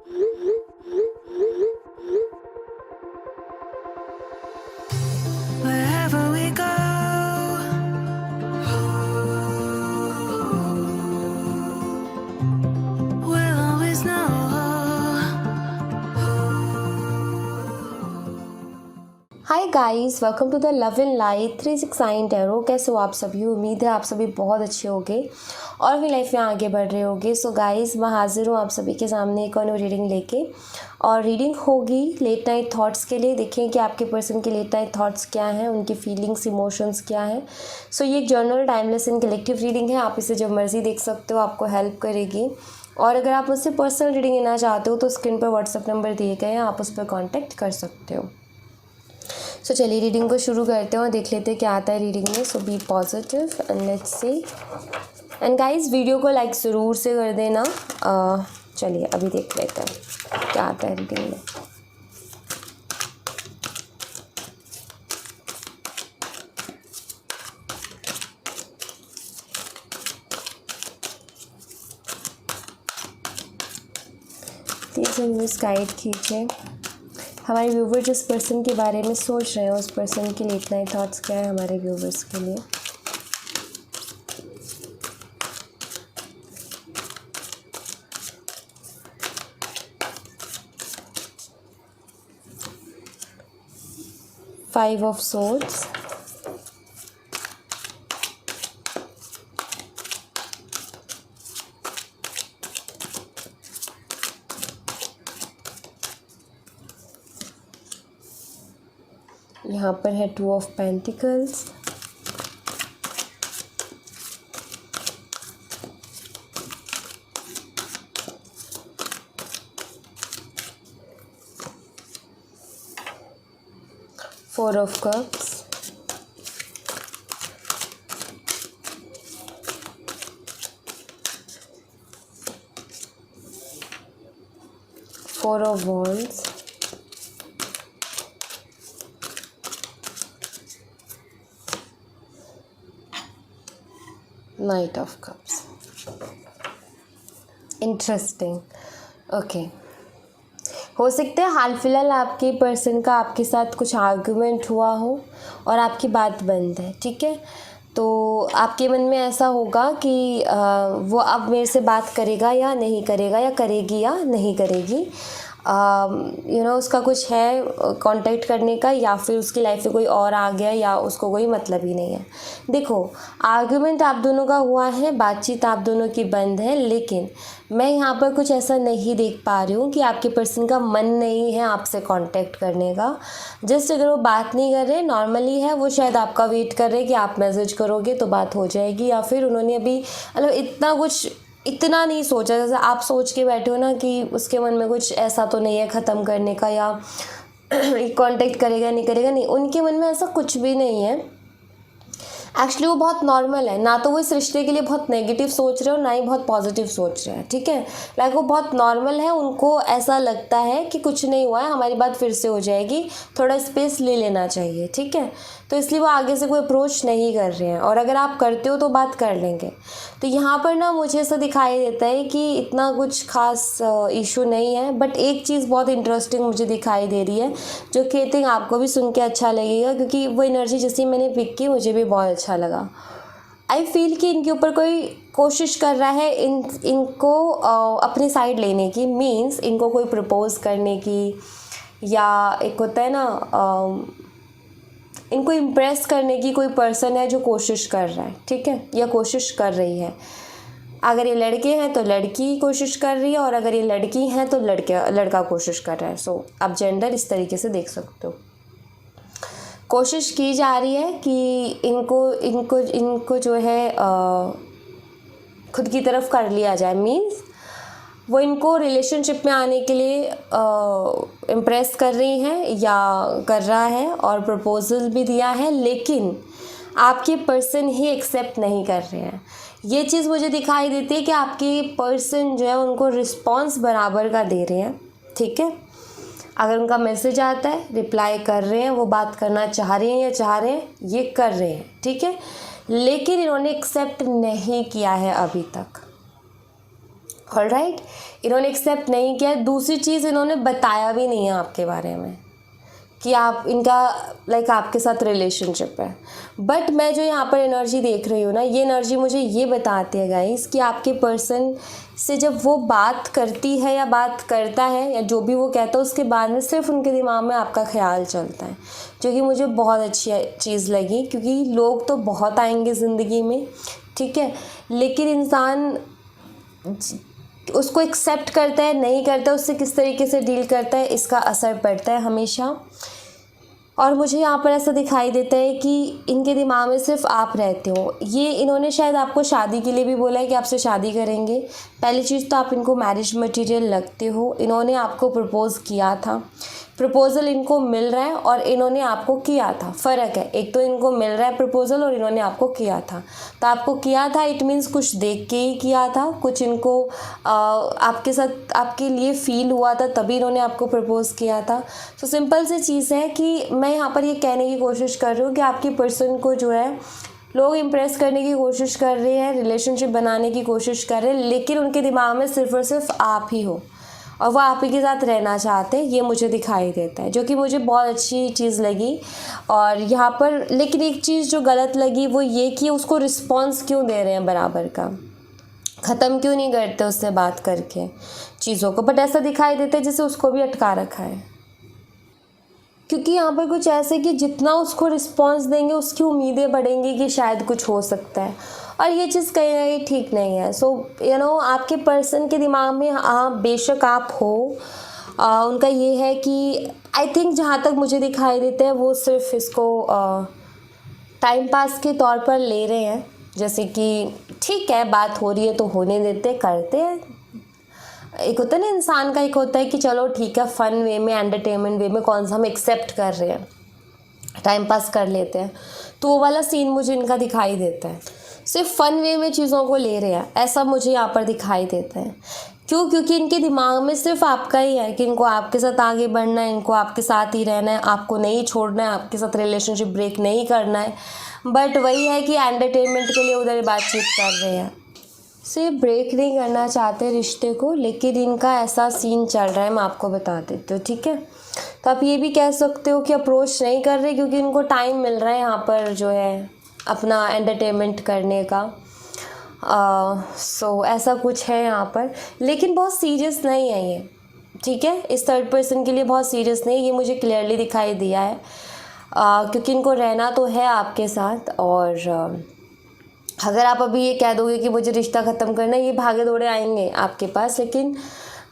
Wherever we go, we'll always know. Hi guys, welcome to the love in light 369 tarot. कैसे हो आप सभी? उम्मीद है आप सभी बहुत अच्छे होंगे और अपनी लाइफ में आगे बढ़ रहे होंगे। सो गाइस, मैं हाजिर हूँ आप सभी के सामने एक और रीडिंग लेके, और रीडिंग होगी लेट नाइट थॉट्स के लिए। देखें कि आपके पर्सन के लेट नाइट थॉट्स क्या हैं, उनकी फीलिंग्स इमोशंस क्या हैं। सो ये एक journal, timeless and collective reading है। आप इसे जब मर्जी देख सकते हो, आपको हेल्प करेगी। और अगर आप मुझसे पर्सनल रीडिंग लेना चाहते हो तो स्क्रीन पर व्हाट्सएप नंबर दिए गए हैं, आप उस पर कॉन्टैक्ट कर सकते हो। सो चलिए रीडिंग को शुरू करते हैं और देख लेते हैं क्या आता है रीडिंग में। So be positive and let's see. And guys, video को लाइक ज़रूर से कर देना। चलिए अभी देख लेते हैं क्या आता है रीडिंग में। प्लीज़ व्यूअर्स गाइड कीजिए। हमारे व्यूवर जिस पर्सन के बारे में सोच रहे हैं, उस पर्सन की लेट नाइट थॉट्स क्या है हमारे व्यूवर्स के लिए। फाइव ऑफ सोर्ड्स, यहाँ पर है two of pentacles, four of cups, four of wands, night of cups. Interesting. Okay, हो सकता है हाल फिलहाल आपके पर्सन का आपके साथ कुछ आर्गुमेंट हुआ हो और आपकी बात बंद है, ठीक है। तो आपके मन में ऐसा होगा कि वो अब मेरे से बात करेगा या नहीं करेगा, या करेगी या नहीं करेगी। उसका कुछ है कांटेक्ट करने का, या फिर उसकी लाइफ में कोई और आ गया, या उसको कोई मतलब ही नहीं है। देखो, आर्गुमेंट आप दोनों का हुआ है, बातचीत आप दोनों की बंद है, लेकिन मैं यहाँ पर कुछ ऐसा नहीं देख पा रही हूँ कि आपके पर्सन का मन नहीं है आपसे कांटेक्ट करने का। जस्ट अगर वो बात नहीं कर रहे, नॉर्मली है, वो शायद आपका वेट कर रहे कि आप मैसेज करोगे तो बात हो जाएगी, या फिर उन्होंने अभी मतलब इतना नहीं सोचा जैसे आप सोच के बैठे हो ना कि उसके मन में कुछ ऐसा तो नहीं है ख़त्म करने का, या कांटेक्ट करेगा नहीं करेगा। नहीं, उनके मन में ऐसा कुछ भी नहीं है। एक्चुअली वो बहुत नॉर्मल है, ना तो वो इस रिश्ते के लिए बहुत नेगेटिव सोच रहे हो, ना ही बहुत पॉजिटिव सोच रहे हैं, ठीक है। लाइक वो बहुत नॉर्मल है, उनको ऐसा लगता है कि कुछ नहीं हुआ है, हमारी बात फिर से हो जाएगी, थोड़ा स्पेस ले लेना चाहिए, ठीक है। तो इसलिए वो आगे से कोई अप्रोच नहीं कर रहे हैं, और अगर आप करते हो तो बात कर लेंगे। तो यहाँ पर ना मुझे ऐसा दिखाई देता है कि इतना कुछ खास इशू नहीं है, बट एक चीज़ बहुत इंटरेस्टिंग मुझे दिखाई दे रही है, जो कि आई थिंक आपको भी सुन के अच्छा लगेगा, क्योंकि वो एनर्जी जैसी मैंने पिक की मुझे भी बहुत अच्छा लगा। आई फील कि इनके ऊपर कोई कोशिश कर रहा है इनको अपनी साइड लेने की, मीन्स इनको कोई प्रपोज करने की, या एक होता है ना इनको इम्प्रेस करने की कोई पर्सन है जो कोशिश कर रहा है, ठीक है, या कोशिश कर रही है। अगर ये लड़के हैं तो लड़की कोशिश कर रही है, और अगर ये लड़की हैं तो लड़का कोशिश कर रहा है। सो आप जेंडर इस तरीके से देख सकते हो। कोशिश की जा रही है कि इनको जो है खुद की तरफ कर लिया जाए, मीन्स वो इनको रिलेशनशिप में आने के लिए इम्प्रेस कर रही हैं या कर रहा है, और प्रपोजल भी दिया है, लेकिन आपके पर्सन ही एक्सेप्ट नहीं कर रहे हैं। ये चीज़ मुझे दिखाई देती है कि आपके पर्सन जो है उनको रिस्पॉन्स बराबर का दे रहे हैं, ठीक है। अगर उनका मैसेज आता है, रिप्लाई कर रहे हैं, वो बात करना चाह रहे हैं या चाह रहे हैं, ये कर रहे हैं, ठीक है, लेकिन इन्होंने एक्सेप्ट नहीं किया है अभी तक। ऑलराइट, इन्होंने एक्सेप्ट नहीं किया। दूसरी चीज़, इन्होंने बताया भी नहीं है आपके बारे में कि आप इनका लाइक आपके साथ रिलेशनशिप है। बट मैं जो यहाँ पर एनर्जी देख रही हूँ ना, ये एनर्जी मुझे ये बताती है गाइस कि आपके पर्सन से जब वो बात करती है या बात करता है या जो भी वो कहता है, उसके बाद में सिर्फ उनके दिमाग में आपका ख्याल चलता है, जो कि मुझे बहुत अच्छी चीज़ लगी। क्योंकि लोग तो बहुत आएंगे ज़िंदगी में, ठीक है, लेकिन इंसान उसको एक्सेप्ट करता है नहीं करता, उससे किस तरीके से डील करता है, इसका असर पड़ता है हमेशा। और मुझे यहाँ पर ऐसा दिखाई देता है कि इनके दिमाग में सिर्फ आप रहते हो। ये इन्होंने शायद आपको शादी के लिए भी बोला है कि आपसे शादी करेंगे। पहली चीज़ तो आप इनको मैरिज मटेरियल लगते हो। इन्होंने आपको प्रपोज़ किया था, प्रपोज़ल इनको मिल रहा है और इन्होंने आपको किया था। फ़र्क है, एक तो इनको मिल रहा है प्रपोज़ल और इन्होंने आपको किया था। तो आपको किया था इट मीन्स कुछ देख के ही किया था, कुछ इनको आपके साथ आपके लिए फ़ील हुआ था, तभी इन्होंने आपको प्रपोज़ किया था। तो सिंपल सी चीज़ है कि मैं यहाँ पर ये कहने की कोशिश कर रही हूँ कि आपकी पर्सन को जो है लोग इम्प्रेस करने की कोशिश कर रहे हैं, रिलेशनशिप बनाने की कोशिश कर रहे हैं, लेकिन उनके दिमाग में सिर्फ और सिर्फ आप ही हो और वो आप ही के साथ रहना चाहते हैं। ये मुझे दिखाई देता है, जो कि मुझे बहुत अच्छी चीज़ लगी। और यहाँ पर लेकिन एक चीज़ जो गलत लगी वो ये कि उसको रिस्पॉन्स क्यों दे रहे हैं बराबर का, ख़त्म क्यों नहीं करते उससे बात करके चीज़ों को। बट ऐसा दिखाई देता है जैसे उसको भी अटका रखा है, क्योंकि यहाँ पर कुछ ऐसे कि जितना उसको रिस्पॉन्स देंगे उसकी उम्मीदें बढ़ेंगी कि शायद कुछ हो सकता है, और ये चीज़ कहीं ना कहीं ठीक नहीं है। सो आपके पर्सन के दिमाग में हाँ बेशक आप हो, उनका ये है कि आई थिंक जहाँ तक मुझे दिखाई देता है वो सिर्फ इसको टाइम पास के तौर पर ले रहे हैं। जैसे कि ठीक है, बात हो रही है तो होने देते, करते हैं। एक होता है ना इंसान का, एक होता है कि चलो ठीक है, फ़न वे में, एंटरटेनमेंट वे में कौन सा हम एक्सेप्ट कर रहे हैं, टाइम पास कर लेते हैं। तो वो वाला सीन मुझे इनका दिखाई देता है, सिर्फ फ़न वे में चीज़ों को ले रहे हैं, ऐसा मुझे यहाँ पर दिखाई देता है। क्यों? क्योंकि इनके दिमाग में सिर्फ आपका ही है कि इनको आपके साथ आगे बढ़ना है, इनको आपके साथ ही रहना है, आपको नहीं छोड़ना है, आपके साथ रिलेशनशिप ब्रेक नहीं करना है। बट वही है कि एंटरटेनमेंट के लिए उधर बातचीत कर रहे हैं, से ब्रेक नहीं करना चाहते रिश्ते को, लेकिन इनका ऐसा सीन चल रहा है, मैं आपको बता देती हूँ, ठीक है। तो आप ये भी कह सकते हो कि अप्रोच नहीं कर रहे क्योंकि इनको टाइम मिल रहा है यहाँ पर जो है अपना एंटरटेनमेंट करने का। सो ऐसा कुछ है यहाँ पर, लेकिन बहुत सीरियस नहीं है ये, ठीक है। इस थर्ड पर्सन के लिए बहुत सीरियस नहीं, ये मुझे क्लियरली दिखाई दिया है। क्योंकि इनको रहना तो है आपके साथ, और अगर आप अभी ये कह दोगे कि मुझे रिश्ता ख़त्म करना है, ये भागे दौड़े आएंगे आपके पास, लेकिन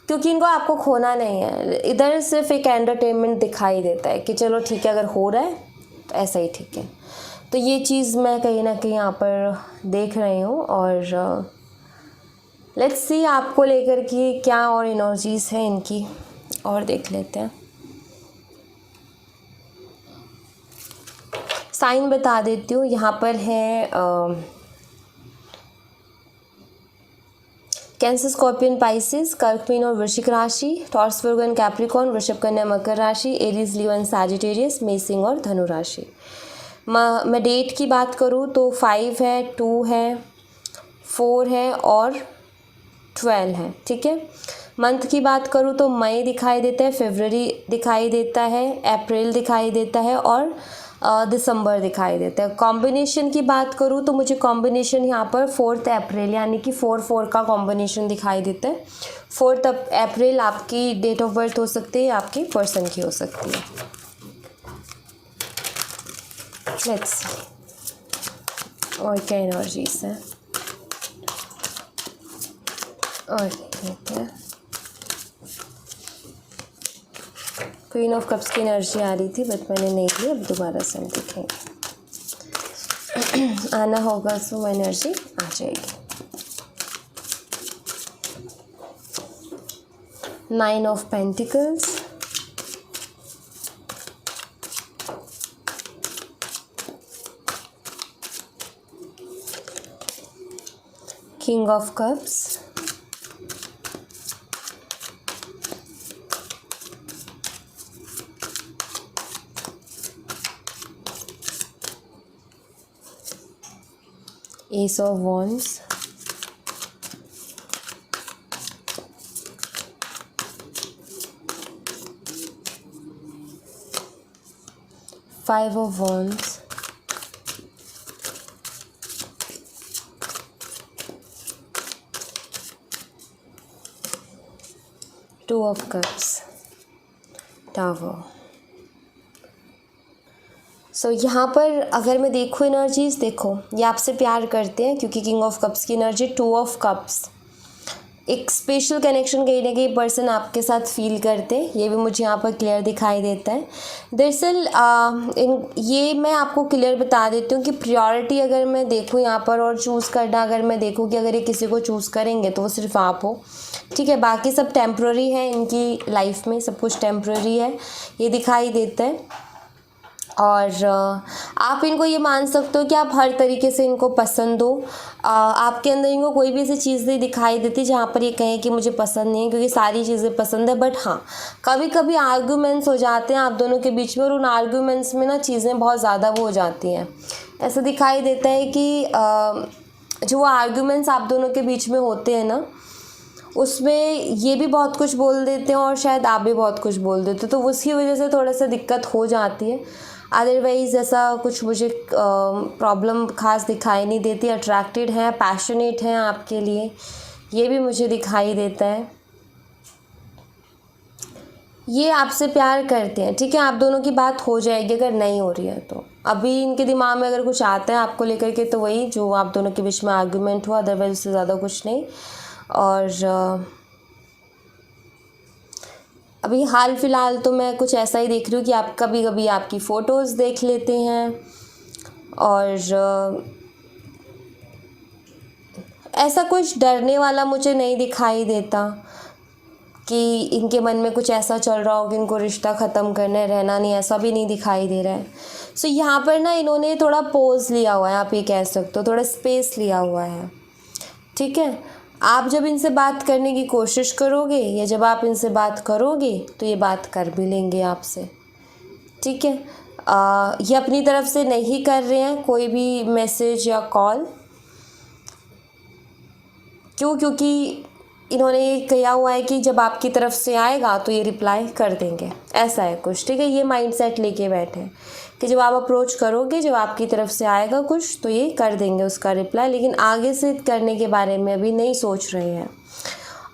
क्योंकि इनको आपको खोना नहीं है। इधर सिर्फ एक एंटरटेनमेंट दिखाई देता है कि चलो ठीक है, अगर हो रहा है तो ऐसा ही ठीक है। तो ये चीज़ मैं कहीं ना कहीं यहाँ पर देख रही हूँ, और लेट्स सी आपको लेकर के क्या और एनर्जीज़ हैं इनकी, और देख लेते हैं। साइन बता देती हूँ, यहाँ पर है कैंसर, स्कॉर्पियन, पाइसेस, कर्क, मीन और वृश्चिक राशि, टॉरस, वर्गो एंड कैप्रिकॉर्न, वृषभ, कन्या, मकर राशि, एरीज, लियो एंड सैजिटेरियस, मेष और धनु राशि। मैं डेट की बात करूँ तो 5 है, 2 है, 4 है और 12 है, ठीक है। मंथ की बात करूँ तो मई दिखाई देता है, फरवरी दिखाई देता है, अप्रैल दिखाई देता है और दिसंबर दिखाई देता है। कॉम्बिनेशन की बात करूँ तो मुझे कॉम्बिनेशन यहाँ पर 4 अप्रैल यानी कि 4 का कॉम्बिनेशन दिखाई देता है। 4 अप्रैल आपकी डेट ऑफ बर्थ हो सकती है, आपकी पर्सन की हो सकती है। लेट्स सी और क्या एनर्जीज है, और देखते हैं। क्वीन ऑफ कप्स की एनर्जी आ रही थी बट मैंने नहीं ली, अब दोबारा से हम देखेंगे। आना होगा तो वो एनर्जी आ जाएगी। 9 of pentacles, king of cups, Ace of Wands, 5 of Wands, Two of Cups, Tower। सो यहाँ पर अगर मैं देखूँ एनर्जीज, देखो ये आपसे प्यार करते हैं क्योंकि किंग ऑफ कप्स की एनर्जी, 2 ऑफ कप्स, एक स्पेशल कनेक्शन कहीं ना कहीं पर्सन आपके साथ फील करते हैं, ये भी मुझे यहाँ पर क्लियर दिखाई देता है। दरअसल ये मैं आपको क्लियर बता देती हूँ कि प्रायोरिटी अगर मैं देखूँ यहाँ पर और चूज़ करना अगर मैं देखूँ कि अगर ये किसी को चूज़ करेंगे तो वो सिर्फ आप हो, ठीक है। बाकी सब टेम्प्रेरी है इनकी लाइफ में, सब कुछ टेम्प्रेरी है, ये दिखाई देता है। और आप इनको ये मान सकते हो कि आप हर तरीके से इनको पसंद हो। आपके अंदर इनको कोई भी ऐसी चीज़ नहीं दिखाई देती जहाँ पर ये कहें कि मुझे पसंद नहीं है, क्योंकि सारी चीज़ें पसंद है। बट हाँ, कभी कभी आर्ग्यूमेंट्स हो जाते हैं आप दोनों के बीच में, और उन आर्ग्यूमेंट्स में ना चीज़ें बहुत ज़्यादा वो हो जाती हैं। ऐसा दिखाई देता है कि जो आर्ग्यूमेंट्स आप दोनों के बीच में होते हैं ना, उसमें ये भी बहुत कुछ बोल देते हैं और शायद आप भी बहुत कुछ बोल देते हो, तो उसकी वजह से थोड़ा सा दिक्कत हो जाती है। अदरवाइज़ ऐसा कुछ मुझे प्रॉब्लम खास दिखाई नहीं देती। अट्रैक्टेड हैं, पैशनेट हैं आपके लिए, ये भी मुझे दिखाई देता है। ये आपसे प्यार करते हैं, ठीक है। आप दोनों की बात हो जाएगी अगर नहीं हो रही है तो। अभी इनके दिमाग में अगर कुछ आता है आपको लेकर के तो वही जो आप दोनों के बीच में आर्गूमेंट हुआ, अदरवाइज उससे ज़्यादा कुछ नहीं। और अभी हाल फ़िलहाल तो मैं कुछ ऐसा ही देख रही हूँ कि आप कभी कभी आपकी फ़ोटोज़ देख लेते हैं, और ऐसा कुछ डरने वाला मुझे नहीं दिखाई देता कि इनके मन में कुछ ऐसा चल रहा हो कि इनको रिश्ता ख़त्म करना है, रहना नहीं, ऐसा भी नहीं दिखाई दे रहा है। सो यहाँ पर ना इन्होंने थोड़ा पोज लिया हुआ है, आप ये कह सकते हो, थोड़ा स्पेस लिया हुआ है, ठीक है। आप जब इनसे बात करने की कोशिश करोगे या जब आप इनसे बात करोगे तो ये बात कर भी लेंगे आपसे, ठीक है। ये अपनी तरफ से नहीं कर रहे हैं कोई भी मैसेज या कॉल, क्योंकि इन्होंने ये कहा हुआ है कि जब आपकी तरफ से आएगा तो ये रिप्लाई कर देंगे, ऐसा है कुछ, ठीक है। ये माइंडसेट लेके बैठे हैं कि जब आप अप्रोच करोगे, जब आपकी तरफ से आएगा कुछ तो ये कर देंगे उसका रिप्लाई, लेकिन आगे से करने के बारे में अभी नहीं सोच रहे हैं।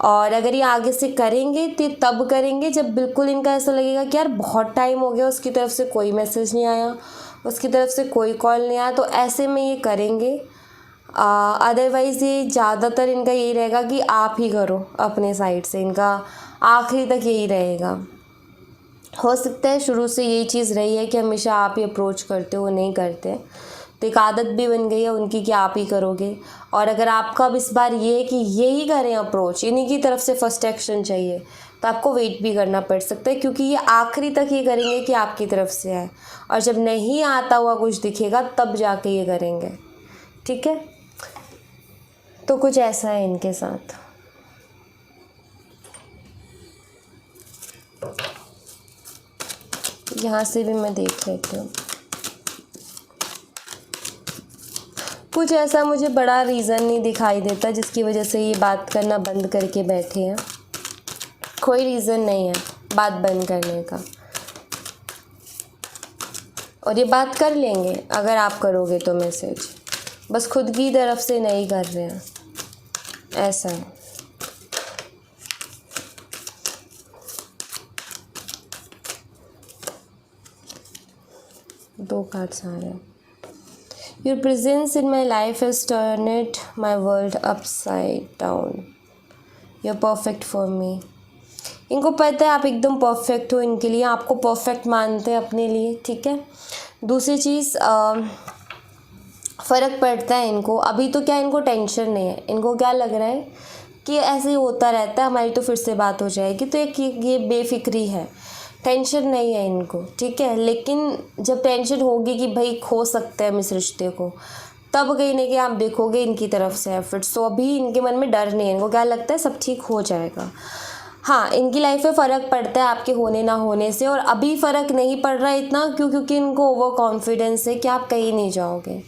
और अगर ये आगे से करेंगे तो तब करेंगे जब बिल्कुल इनका ऐसा लगेगा कि यार बहुत टाइम हो गया, उसकी तरफ से कोई मैसेज नहीं आया, उसकी तरफ से कोई कॉल नहीं आया, तो ऐसे में ये करेंगे। अदरवाइज़ ये ज़्यादातर इनका यही रहेगा कि आप ही करो अपने साइड से, इनका आखिरी तक यही रहेगा। हो सकता है शुरू से यही चीज़ रही है कि हमेशा आप ही अप्रोच करते हो, नहीं करते, तो एक आदत भी बन गई है उनकी कि आप ही करोगे। और अगर आपका अब इस बार ये है कि ये ही करें अप्रोच, इन्हीं की तरफ से फर्स्ट एक्शन चाहिए, तो आपको वेट भी करना पड़ सकता है, क्योंकि ये आखिरी तक ये करेंगे कि आपकी तरफ से आए, और जब नहीं आता हुआ कुछ दिखेगा तब जाके ये करेंगे, ठीक है। तो कुछ ऐसा है इनके साथ। यहाँ से भी मैं देख लेती हूँ। कुछ ऐसा मुझे बड़ा रीज़न नहीं दिखाई देता जिसकी वजह से ये बात करना बंद करके बैठे हैं। कोई रीज़न नहीं है बात बंद करने का, और ये बात कर लेंगे अगर आप करोगे तो मैसेज, बस खुद की तरफ से नहीं कर रहे हैं, ऐसा है। दो कार्ड्स आ रहे हैं। Your presence in my life has turned my world upside down, you are perfect for me. इनको पता है आप एकदम परफेक्ट हो इनके लिए, आपको परफेक्ट मानते हैं अपने लिए, ठीक है। दूसरी चीज़, फ़र्क पड़ता है इनको। अभी तो क्या इनको टेंशन नहीं है, इनको क्या लग रहा है कि ऐसे ही होता रहता है, हमारी तो फिर से बात हो जाएगी, तो एक ये बेफिक्री है, टेंशन नहीं है इनको, ठीक है। लेकिन जब टेंशन होगी कि भाई खो सकते हैं हम इस रिश्ते को, तब कहीं ना कहीं आप देखोगे इनकी तरफ से एफर्ट्स। तो अभी इनके मन में डर नहीं है, इनको क्या लगता है सब ठीक हो जाएगा। हाँ, इनकी लाइफ में फ़र्क पड़ता है आपके होने ना होने से, और अभी फ़र्क नहीं पड़ रहा है इतना क्योंकि इनको ओवर कॉन्फिडेंस है कि आप कहीं नहीं जाओगे,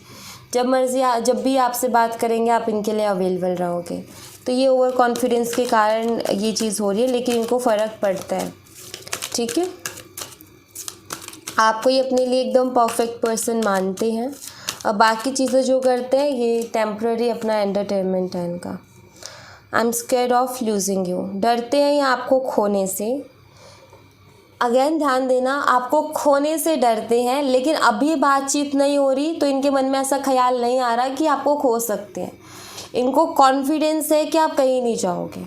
जब मर्ज़ी जब भी आपसे बात करेंगे आप इनके लिए अवेलेबल रहोगे। तो ये ओवर कॉन्फिडेंस के कारण ये चीज़ हो रही है, लेकिन इनको फ़र्क पड़ता है, ठीक है। आपको ये अपने लिए एकदम परफेक्ट पर्सन मानते हैं, और बाकी चीज़ें जो करते हैं ये टेम्प्ररी अपना एंटरटेनमेंट है इनका। I am scared of losing you, डरते हैं ये आपको खोने से। अगेन ध्यान देना, आपको खोने से डरते हैं, लेकिन अभी बातचीत नहीं हो रही तो इनके मन में ऐसा ख्याल नहीं आ रहा कि आपको खो सकते हैं। इनको कॉन्फिडेंस है कि आप कहीं नहीं जाओगे,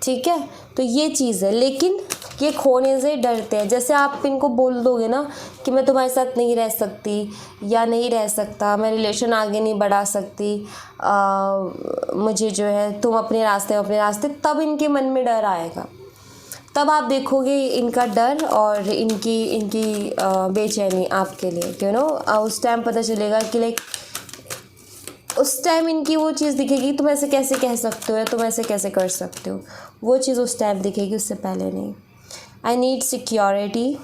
ठीक है। तो ये चीज़ है, लेकिन ये खोने से डरते हैं। जैसे आप इनको बोल दोगे ना कि मैं तुम्हारे साथ नहीं रह सकती या नहीं रह सकता, मैं रिलेशन आगे नहीं बढ़ा सकती, मुझे जो है तुम अपने रास्ते, तब इनके मन में डर आएगा। तब आप देखोगे इनका डर और इनकी बेचैनी आपके लिए, यू नो। उस टाइम पता चलेगा कि लाइक उस टाइम इनकी वो चीज़ दिखेगी, तुम ऐसे कैसे कह सकते हो या तुम ऐसे कैसे कर सकते हो, वो चीज़ उस टाइम दिखेगी, उससे पहले नहीं। I need security.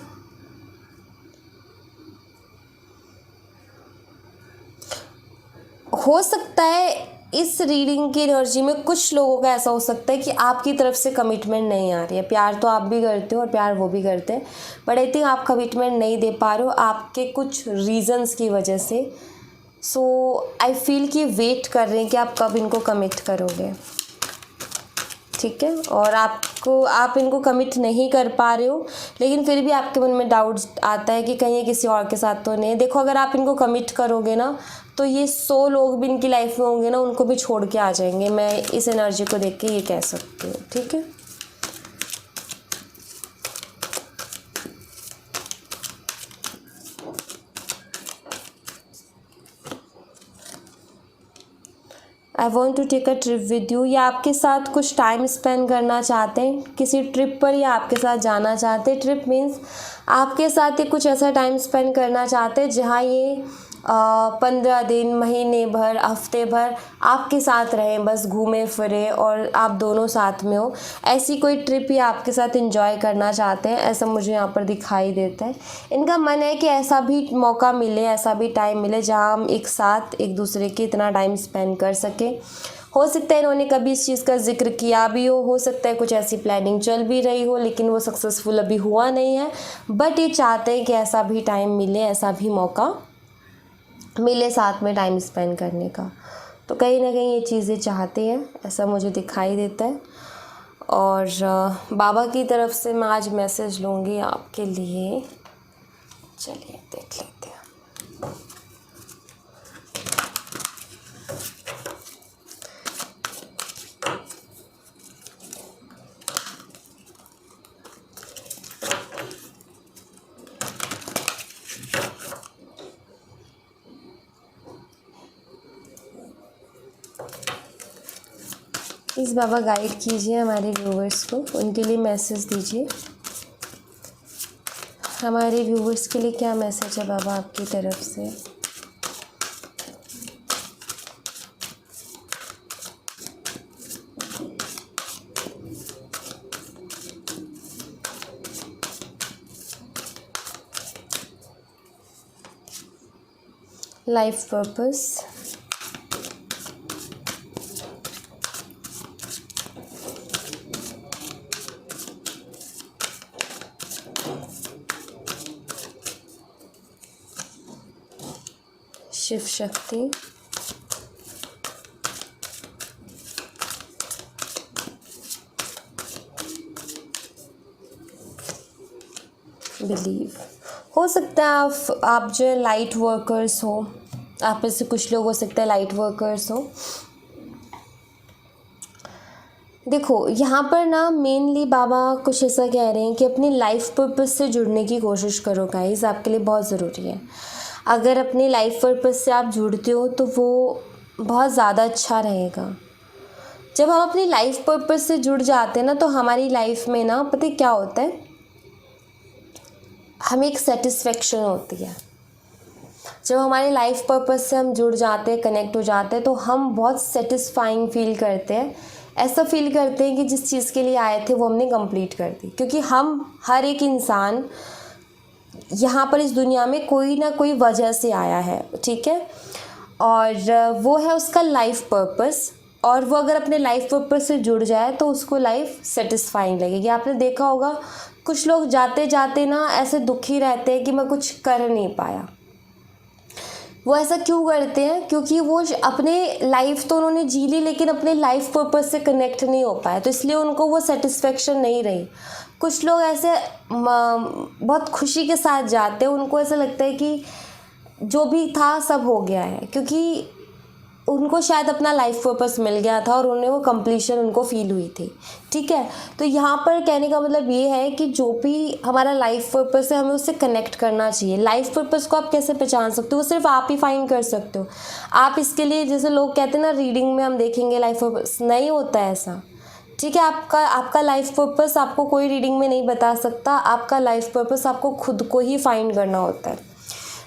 हो सकता है इस रीडिंग की एनर्जी में कुछ लोगों का ऐसा हो सकता है कि आपकी तरफ से कमिटमेंट नहीं आ रही है। प्यार तो आप भी करते हो और प्यार वो भी करते हैं, बट आई थिंक आप कमिटमेंट नहीं दे पा रहे हो आपके कुछ रीजंस की वजह से। सो आई फील कि वेट कर रहे हैं कि आप कब इनको कमिट करोगे, ठीक है। और आप इनको कमिट नहीं कर पा रहे हो, लेकिन फिर भी आपके मन में डाउट आता है कि कहीं ये किसी और के साथ तो नहीं। देखो, अगर आप इनको कमिट करोगे ना तो ये 100 लोग भी इनकी लाइफ में होंगे ना, उनको भी छोड़ के आ जाएंगे। मैं इस एनर्जी को देख के ये कह सकती हूँ, ठीक है। I want to take a trip with you, या आपके साथ कुछ टाइम स्पेंड करना चाहते हैं, किसी ट्रिप पर या आपके साथ जाना चाहते हैं। ट्रिप मीन्स आपके साथ ये कुछ ऐसा टाइम स्पेंड करना चाहते हैं जहाँ ये 15 दिन, महीने भर, हफ्ते भर आपके साथ रहें, बस घूमे फिरे और आप दोनों साथ में हो। ऐसी कोई ट्रिप ही आपके साथ एंजॉय करना चाहते हैं, ऐसा मुझे यहाँ पर दिखाई देता है। इनका मन है कि ऐसा भी मौका मिले, ऐसा भी टाइम मिले जहाँ हम एक साथ एक दूसरे के इतना टाइम स्पेंड कर सकें। हो सकता है इन्होंने कभी इस चीज़ का जिक्र किया भी हो सकता है कुछ ऐसी प्लानिंग चल भी रही हो, लेकिन वो सक्सेसफुल अभी हुआ नहीं है। बट ये चाहते हैं कि ऐसा भी टाइम मिले, ऐसा भी मौका मिले साथ में टाइम स्पेंड करने का। तो कहीं ना कहीं ये चीज़ें चाहते हैं, ऐसा मुझे दिखाई देता है। और बाबा की तरफ से मैं आज मैसेज लूँगी आपके लिए। चलिए देख लेते हैं। प्लीज़ बाबा गाइड कीजिए हमारे व्यूवर्स को, उनके लिए मैसेज दीजिए। हमारे व्यूवर्स के लिए क्या मैसेज है बाबा आपकी तरफ से? Life purpose, Shiv Shakti, believe. हो सकता है आप जो है लाइट वर्कर्स हो, आप में से कुछ लोग हो सकता है लाइट वर्कर्स हो। देखो यहाँ पर ना मेनली बाबा कुछ ऐसा कह रहे हैं कि अपनी लाइफ पर्पस से जुड़ने की कोशिश करो गाइस, आपके लिए बहुत ज़रूरी है। अगर अपनी लाइफ पर्पस से आप जुड़ते हो तो वो बहुत ज़्यादा अच्छा रहेगा। जब हम अपनी लाइफ पर्पस से जुड़ जाते हैं ना तो हमारी लाइफ में ना पता है क्या होता है, हमें एक सेटिस्फेक्शन होती है। जब हमारी लाइफ पर्पस से हम जुड़ जाते हैं, कनेक्ट हो जाते हैं, तो हम बहुत सेटिस्फाइंग फील करते हैं। ऐसा फील करते हैं कि जिस चीज़ के लिए आए थे वो हमने कंप्लीट कर दी। क्योंकि हम हर एक इंसान यहाँ पर इस दुनिया में कोई ना कोई वजह से आया है, ठीक है। और वो है उसका लाइफ पर्पस। और वो अगर अपने लाइफ पर्पस से जुड़ जाए तो उसको लाइफ सेटिस्फाइंग लगेगी। आपने देखा होगा कुछ लोग जाते जाते ना ऐसे दुखी रहते हैं कि मैं कुछ कर नहीं पाया। वो ऐसा क्यों करते हैं? क्योंकि वो अपने लाइफ तो उन्होंने जी ली लेकिन अपने लाइफ पर्पस से कनेक्ट नहीं हो पाए, तो इसलिए उनको वो सेटिस्फेक्शन नहीं रही। कुछ लोग ऐसे बहुत खुशी के साथ जाते हैं, उनको ऐसा लगता है कि जो भी था सब हो गया है, क्योंकि उनको शायद अपना लाइफ पर्पस मिल गया था और उन्हें वो कंप्लीशन उनको फील हुई थी। ठीक है, तो यहाँ पर कहने का मतलब ये है कि जो भी हमारा लाइफ पर्पस है हमें उससे कनेक्ट करना चाहिए। लाइफ पर्पस को आप कैसे पहचान सकते हो? वो सिर्फ आप ही फाइंड कर सकते हो। आप इसके लिए, जैसे लोग कहते हैं ना रीडिंग में हम देखेंगे लाइफ पर्पस, नहीं होता है ऐसा। ठीक है, आपका लाइफ पर्पस आपको कोई रीडिंग में नहीं बता सकता। आपका लाइफ पर्पस आपको खुद को ही फाइंड करना होता है।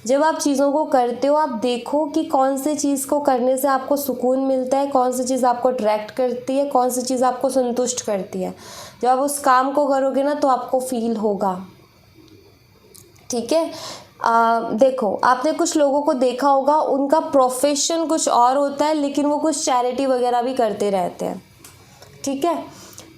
जब आप चीज़ों को करते हो, आप देखो कि कौन सी चीज़ को करने से आपको सुकून मिलता है, कौन सी चीज़ आपको अट्रैक्ट करती है, कौन सी चीज़ आपको संतुष्ट करती है। जब आप उस काम को करोगे ना तो आपको फील होगा। ठीक है, देखो आपने कुछ लोगों को देखा होगा, उनका प्रोफेशन कुछ और होता है लेकिन वो कुछ चैरिटी वगैरह भी करते रहते हैं। ठीक है,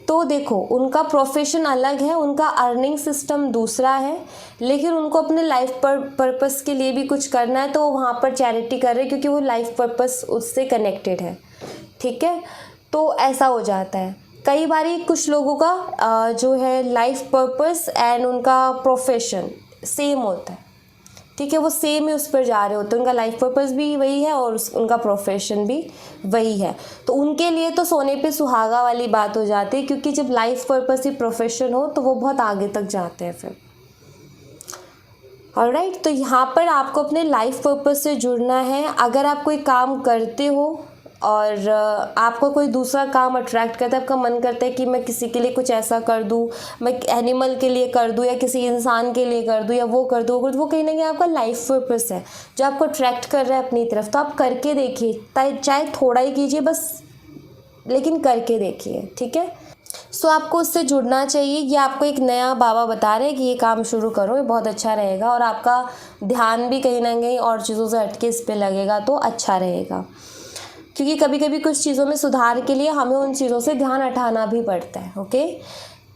तो देखो उनका प्रोफेशन अलग है, उनका अर्निंग सिस्टम दूसरा है, लेकिन उनको अपने लाइफ पर्पस के लिए भी कुछ करना है तो वो वहाँ पर चैरिटी कर रहे हैं क्योंकि वो लाइफ पर्पस उससे कनेक्टेड है। ठीक है, तो ऐसा हो जाता है। कई बारी कुछ लोगों का जो है लाइफ पर्पस एंड उनका प्रोफेशन सेम होता है। ठीक है, वो सेम ही उस पर जा रहे होते हैं, उनका लाइफ पर्पस भी वही है और उनका प्रोफेशन भी वही है। तो उनके लिए तो सोने पे सुहागा वाली बात हो जाती है, क्योंकि जब लाइफ पर्पस ही प्रोफेशन हो तो वो बहुत आगे तक जाते हैं फिर। ऑलराइट, तो यहाँ पर आपको अपने लाइफ पर्पस से जुड़ना है। अगर आप कोई काम करते हो और आपको कोई दूसरा काम अट्रैक्ट करता है, आपका मन करता है कि मैं किसी के लिए कुछ ऐसा कर दूँ, मैं एनिमल के लिए कर दूँ या किसी इंसान के लिए कर दूँ या वो कर दूँ, वो कहीं ना कहीं आपका लाइफ पर्पस है जो आपको अट्रैक्ट कर रहा है अपनी तरफ। तो आप करके देखिए, चाहे थोड़ा ही कीजिए बस, लेकिन करके देखिए। ठीक है, सो आपको उससे जुड़ना चाहिए। ये आपको एक नया बाबा बता रहे हैं कि ये काम शुरू करो, ये बहुत अच्छा रहेगा और आपका ध्यान भी कहीं ना कहीं और चीज़ों से हटके इस पर लगेगा तो अच्छा रहेगा। क्योंकि कभी कभी कुछ चीज़ों में सुधार के लिए हमें उन चीज़ों से ध्यान हटाना भी पड़ता है। ओके,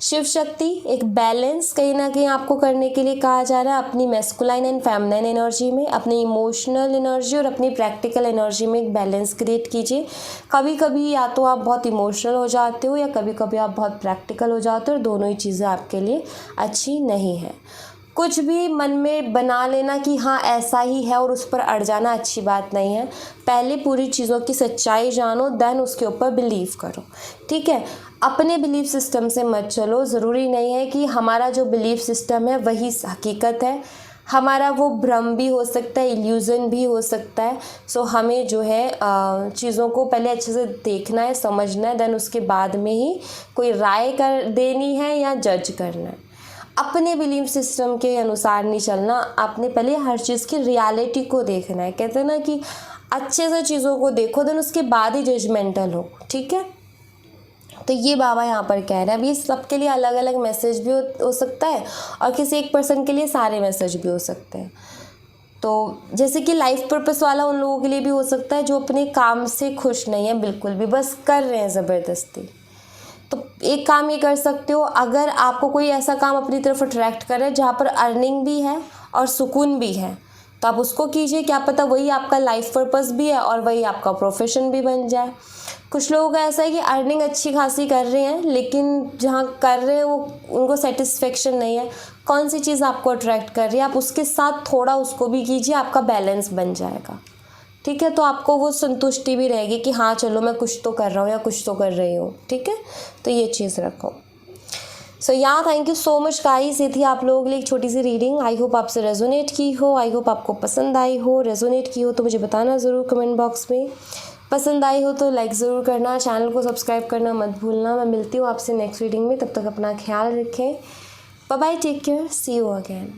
शिव शक्ति एक बैलेंस कहीं ना कहीं आपको करने के लिए कहा जा रहा है, अपनी मैस्कुलाइन एंड फेमिनाइन एनर्जी में, अपनी इमोशनल एनर्जी और अपनी प्रैक्टिकल एनर्जी में एक बैलेंस क्रिएट कीजिए। कभी कभी या तो आप बहुत इमोशनल हो जाते हो या कभी कभी आप बहुत प्रैक्टिकल हो जाते हो, और दोनों ही चीज़ें आपके लिए अच्छी नहीं है। कुछ भी मन में बना लेना कि हाँ ऐसा ही है और उस पर अड़ जाना अच्छी बात नहीं है। पहले पूरी चीज़ों की सच्चाई जानो, देन उसके ऊपर बिलीव करो। ठीक है, अपने बिलीफ सिस्टम से मत चलो। ज़रूरी नहीं है कि हमारा जो बिलीफ सिस्टम है वही हकीकत है, हमारा वो भ्रम भी हो सकता है, इल्यूज़न भी हो सकता है। सो हमें जो है चीज़ों को पहले अच्छे से देखना है, समझना है, देन उसके बाद में ही कोई राय कर देनी है या जज करना है। अपने बिलीफ सिस्टम के अनुसार नहीं चलना, आपने पहले हर चीज़ की रियलिटी को देखना है। कहते हैं ना कि अच्छे से चीज़ों को देखो, देन उसके बाद ही जजमेंटल हो। ठीक है, तो ये बाबा यहाँ पर कह रहे हैं। अभी सबके लिए अलग अलग मैसेज भी हो सकता है और किसी एक पर्सन के लिए सारे मैसेज भी हो सकते हैं। तो जैसे कि लाइफ पर्पस वाला उन लोगों के लिए भी हो सकता है जो अपने काम से खुश नहीं है बिल्कुल भी, बस कर रहे हैं ज़बरदस्ती। तो एक काम ये कर सकते हो, अगर आपको कोई ऐसा काम अपनी तरफ अट्रैक्ट करे जहाँ पर अर्निंग भी है और सुकून भी है तो आप उसको कीजिए। क्या पता वही आपका लाइफ पर्पस भी है और वही आपका प्रोफेशन भी बन जाए। कुछ लोगों का ऐसा है कि अर्निंग अच्छी खासी कर रहे हैं लेकिन जहाँ कर रहे हैं वो उनको सेटिस्फेक्शन नहीं है। कौन सी चीज़ आपको अट्रैक्ट कर रही है आप उसके साथ थोड़ा उसको भी कीजिए, आपका बैलेंस बन जाएगा। ठीक है, तो आपको वो संतुष्टि भी रहेगी कि हाँ चलो मैं कुछ तो कर रहा हूँ या कुछ तो कर रही हूँ। ठीक है, तो ये चीज़ रखो। So thank you so much guys, ये थी आप लोगों के लिए एक छोटी सी रीडिंग। आई होप आपसे रेजोनेट की हो, आई होप आपको पसंद आई हो। रेजोनेट की हो तो मुझे बताना ज़रूर कमेंट बॉक्स में। पसंद आई हो तो लाइक ज़रूर करना, चैनल को सब्सक्राइब करना मत भूलना। मैं मिलती हूँ आपसे नेक्स्ट रीडिंग में, तब तक अपना ख्याल रखें। Bye bye, take care, see you again.